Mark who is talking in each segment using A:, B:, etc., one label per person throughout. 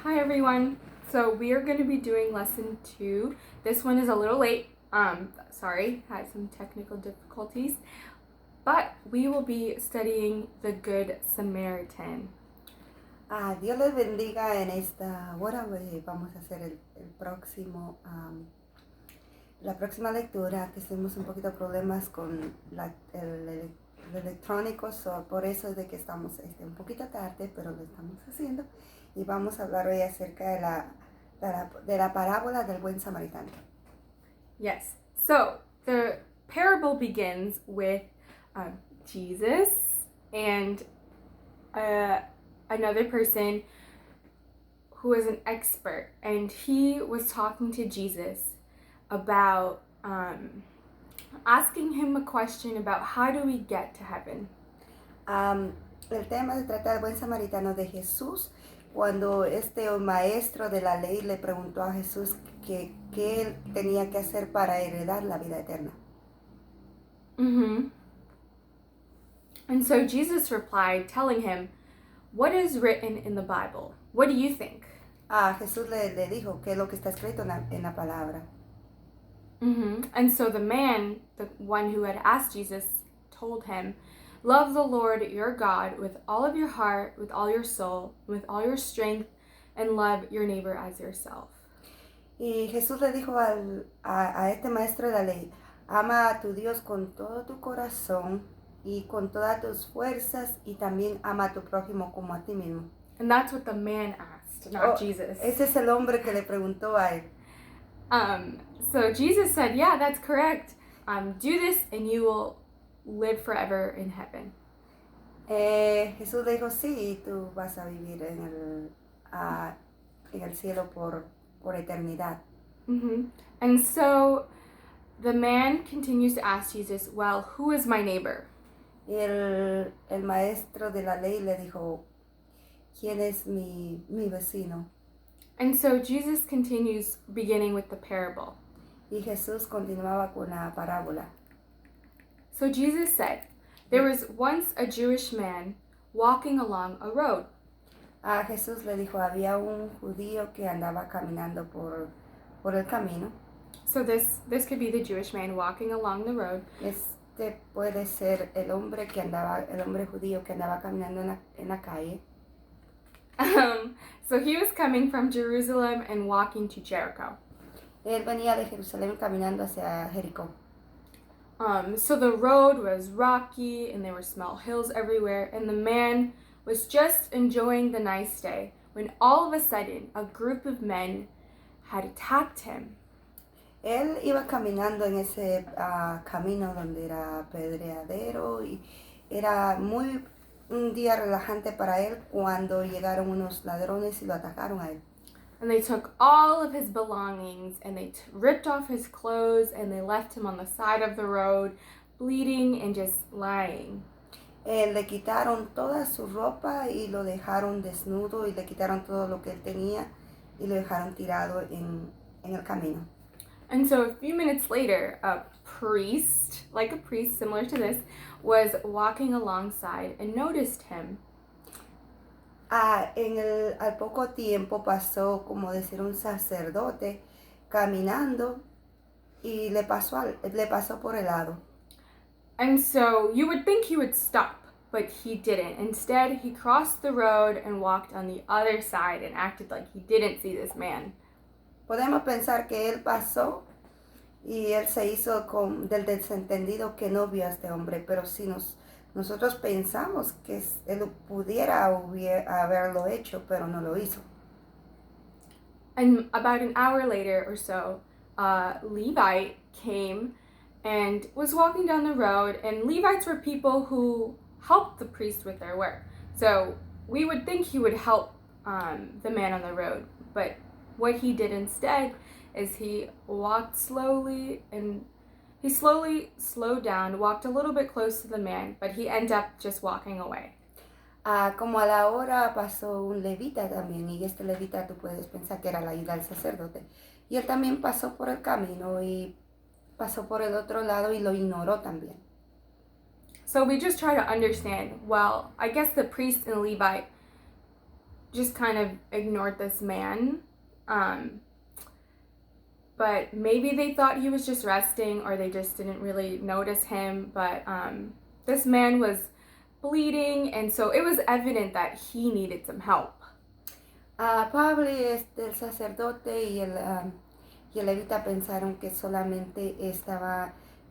A: Hi everyone. So we are going to be doing lesson 2. This one is a little late. Sorry, had some technical difficulties. But we will be studying the Good Samaritan.
B: Dios les bendiga en esta hora. Vamos a hacer la próxima lectura, que tenemos un poquito de problemas con el electrónico, por eso es de que estamos un poquito tarde, pero lo estamos haciendo. Y vamos a hablar hoy acerca de la parábola del buen samaritano.
A: Yes. So the parable begins with Jesus and another person who is an expert, and he was talking to Jesus about asking him a question about how do we get to heaven.
B: El tema se trata del buen samaritano de Jesús, cuando maestro de la ley le preguntó a Jesús qué él tenía que hacer para heredar la vida eterna.
A: And so Jesus replied, telling him, "What is written in the Bible? What do you think?"
B: Jesús le dijo qué es lo que está escrito en la palabra.
A: And so the man, the one who had asked Jesus, told him, "Love the Lord your God with all of your heart, with all your soul, with all your strength, and love your neighbor as yourself."
B: Y Jesús le dijo a este maestro de la ley, ama a tu Dios con todo tu corazón y con todas tus fuerzas, y también ama a tu prójimo como a ti mismo.
A: And that's what the man asked, not Jesus.
B: Ese es el hombre que le preguntó a él.
A: So Jesus said, "Yeah, that's correct. Do this and you will live forever in heaven."
B: Jesús le dijo, sí, tú vas a vivir en el cielo por eternidad.
A: And so the man continues to ask Jesus, "Well, who is my neighbor?"
B: Y el maestro de la ley le dijo, ¿quién es mi vecino?
A: And so Jesus continues beginning with the parable.
B: Y Jesús continuaba con la parábola.
A: So Jesus said, "There was once a Jewish man walking along a road."
B: Jesús le dijo, había un judío que andaba caminando por el camino.
A: So this could be the Jewish man walking along the road.
B: Puede ser el hombre judío que andaba caminando en la calle.
A: So he was coming from Jerusalem and walking to Jericho.
B: Él venía de Jerusalén caminando hacia Jericó.
A: So the road was rocky and there were small hills everywhere, and the man was just enjoying the nice day when all of a sudden a group of men had attacked him.
B: Él iba caminando en ese camino donde era pedreadero y era un día relajante para él cuando llegaron unos ladrones y lo atacaron a él.
A: And they took all of his belongings and they ripped off his clothes and they left him on the side of the road, bleeding and just lying.
B: Le quitaron toda su ropa y lo dejaron desnudo, y le quitaron todo lo que él tenía y lo dejaron tirado en el camino.
A: And so a few minutes later, a priest, like a priest similar to this, was walking alongside and noticed him.
B: Al poco tiempo pasó, como decir, un sacerdote caminando y le pasó por el lado.
A: And so you would think he would stop, but he didn't. Instead, he crossed the road and walked on the other side and acted like he didn't see this man.
B: Podemos pensar que él pasó y él se hizo del desentendido que no vio a este hombre, pero si nosotros pensamos que él pudiera haberlo hecho, pero no lo hizo.
A: And about an hour later or so, Levite came and was walking down the road, and Levites were people who helped the priest with their work. So we would think he would help the man on the road, but what he did instead is he walked slowly, and he slowly slowed down, walked a little bit close to the man, but he ended up just walking away.
B: Como a la hora pasó un levita también, y este levita tú puedes pensar que era la ayuda del sacerdote. Y él también pasó por el camino y pasó por el otro lado y lo ignoró también.
A: So we just try to understand, well, I guess the priest and Levite just kind of ignored this man. But maybe they thought he was just resting, or they just didn't really notice him. But this man was bleeding, and so it was evident that he needed some help.
B: Pablo y el sacerdote y el levita pensaron que solamente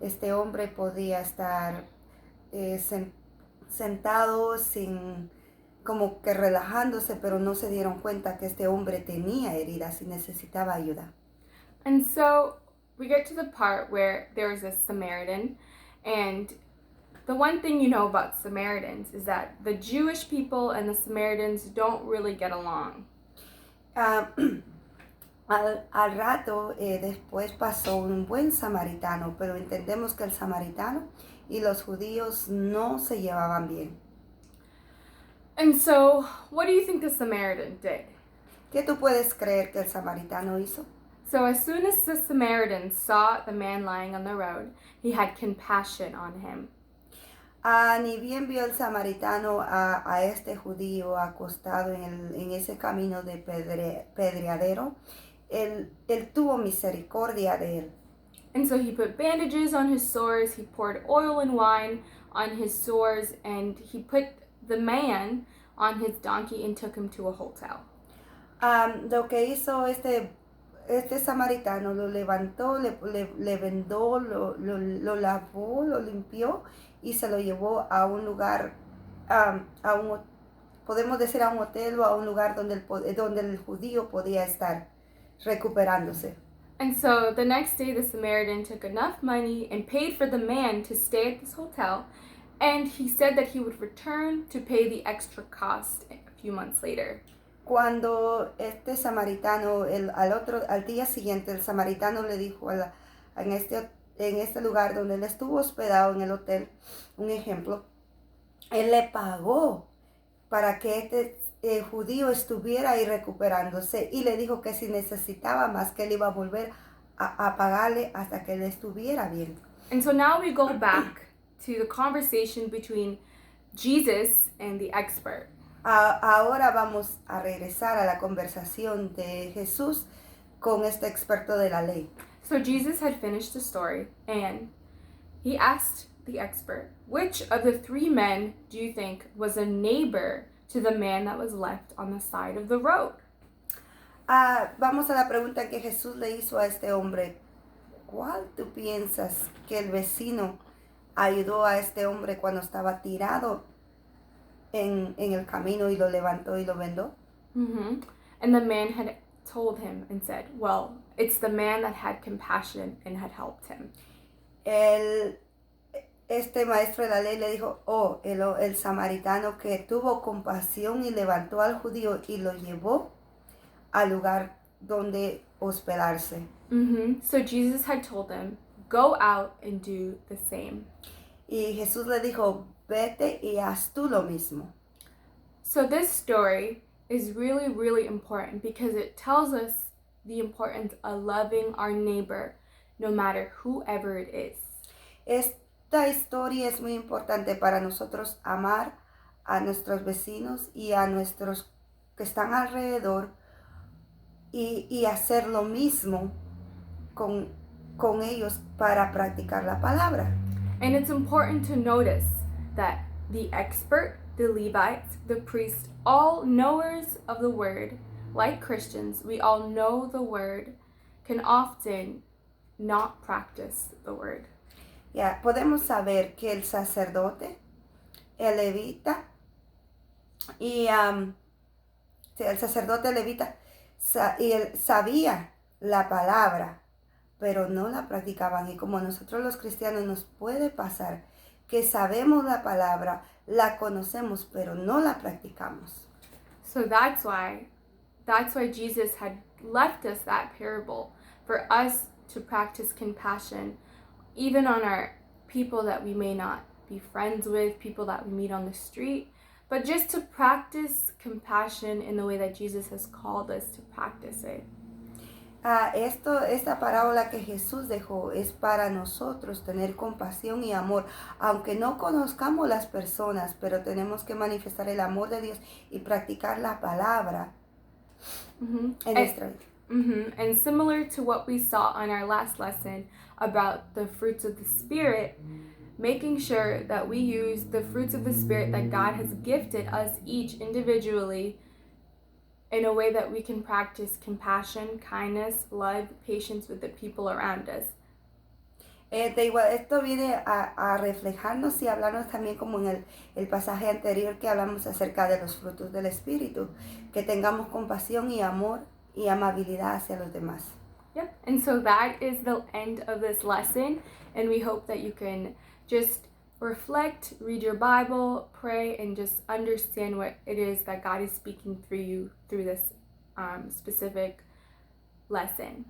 B: este hombre podía estar sentado sin, como que relajándose, pero no se dieron cuenta que este hombre tenía heridas y necesitaba ayuda.
A: And so we get to the part where there was a Samaritan, and the one thing you know about Samaritans is that the Jewish people and the Samaritans don't really get along.
B: Al rato después pasó un buen samaritano, pero entendemos que el samaritano y los judíos no se llevaban bien.
A: And so, what do you think the Samaritan did?
B: ¿Qué tú puedes creer que el samaritano hizo?
A: So as soon as the Samaritan saw the man lying on the road, he had compassion on him.
B: Ni bien vio el samaritano a este judío acostado en ese camino de pedreadero, él tuvo misericordia de él.
A: And so he put bandages on his sores, he poured oil and wine on his sores, and he put the man on his donkey and took him to a hotel.
B: Lo que hizo este samaritano, lo levantó, le vendó, lo lavó, lo limpió y se lo llevó a un lugar, podemos decir a un hotel o a un lugar donde el judío podía estar recuperándose.
A: And so the next day the Samaritan took enough money and paid for the man to stay at this hotel, and he said that he would return to pay the extra cost a few months later.
B: Cuando este samaritano, al día siguiente, el samaritano le dijo en este lugar donde él estuvo hospedado en el hotel, un ejemplo, él le pagó para que este judío estuviera ahí recuperándose y le dijo que si necesitaba más, que él iba a volver a pagarle hasta que él estuviera bien.
A: And so now we go back to the conversation between Jesus and the expert.
B: Ahora vamos a regresar a la conversación de Jesús con este experto de la ley.
A: So Jesus had finished the story, and he asked the expert, which of the three men do you think was a neighbor to the man that was left on the side of the road?
B: Vamos a la pregunta que Jesús le hizo a este hombre. ¿Cuál tú piensas que el vecino ayudó a este hombre cuando estaba tirado en el camino y lo levantó y lo vendó?
A: Mm-hmm. And the man had told him and said, well, it's the man that had compassion and had helped him.
B: Este maestro de la ley le dijo, el samaritano que tuvo compasión y levantó al judío y lo llevó al lugar donde hospedarse.
A: Mm-hmm. So Jesus had told them, go out and do the same.
B: Y Jesús le dijo, vete y haz tú lo mismo.
A: So this story is really, really important because it tells us the importance of loving our neighbor, no matter whoever it is.
B: Esta historia es muy importante para nosotros amar a nuestros vecinos y a nuestros que están alrededor y hacer lo mismo con ellos para practicar la palabra.
A: And it's important to notice that the expert, the Levites, the priest, all knowers of the word, like Christians, we all know the word, can often not practice the word.
B: Ya, podemos saber que el sacerdote, el levita y el sacerdote levita él sabía la palabra, pero no la practicaban. Y como nosotros los cristianos nos puede pasar que sabemos la palabra, la conocemos, pero no la practicamos.
A: So that's why Jesus had left us that parable for us to practice compassion, even on our people that we may not be friends with, people that we meet on the street, but just to practice compassion in the way that Jesus has called us to practice it.
B: Esta parábola que Jesús dejó es para nosotros tener compasión y amor, aunque no conozcamos las personas, pero tenemos que manifestar el amor de Dios y practicar la palabra en nuestra vida.
A: And similar to what we saw on our last lesson about the fruits of the Spirit, making sure that we use the fruits of the Spirit that God has gifted us each individually in a way that we can practice compassion, kindness, love, patience with the people around us.
B: Esto viene a reflejarnos y hablarnos también como en el pasaje anterior que hablamos acerca de los frutos del Espíritu, que tengamos compasión y amor y amabilidad hacia los demás.
A: Yep, and so that is the end of this lesson, and we hope that you can just reflect, read your Bible, pray, and just understand what it is that God is speaking through you through this specific lesson.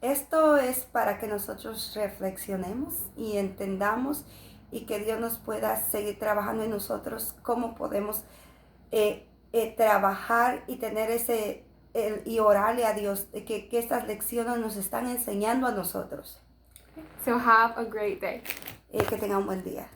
B: Esto es para que nosotros reflexionemos y entendamos y que Dios nos pueda seguir trabajando en nosotros, cómo podemos trabajar y tener y orarle a Dios de que estas lecciones nos están enseñando a nosotros.
A: So have a great day.
B: Que tengan un buen día.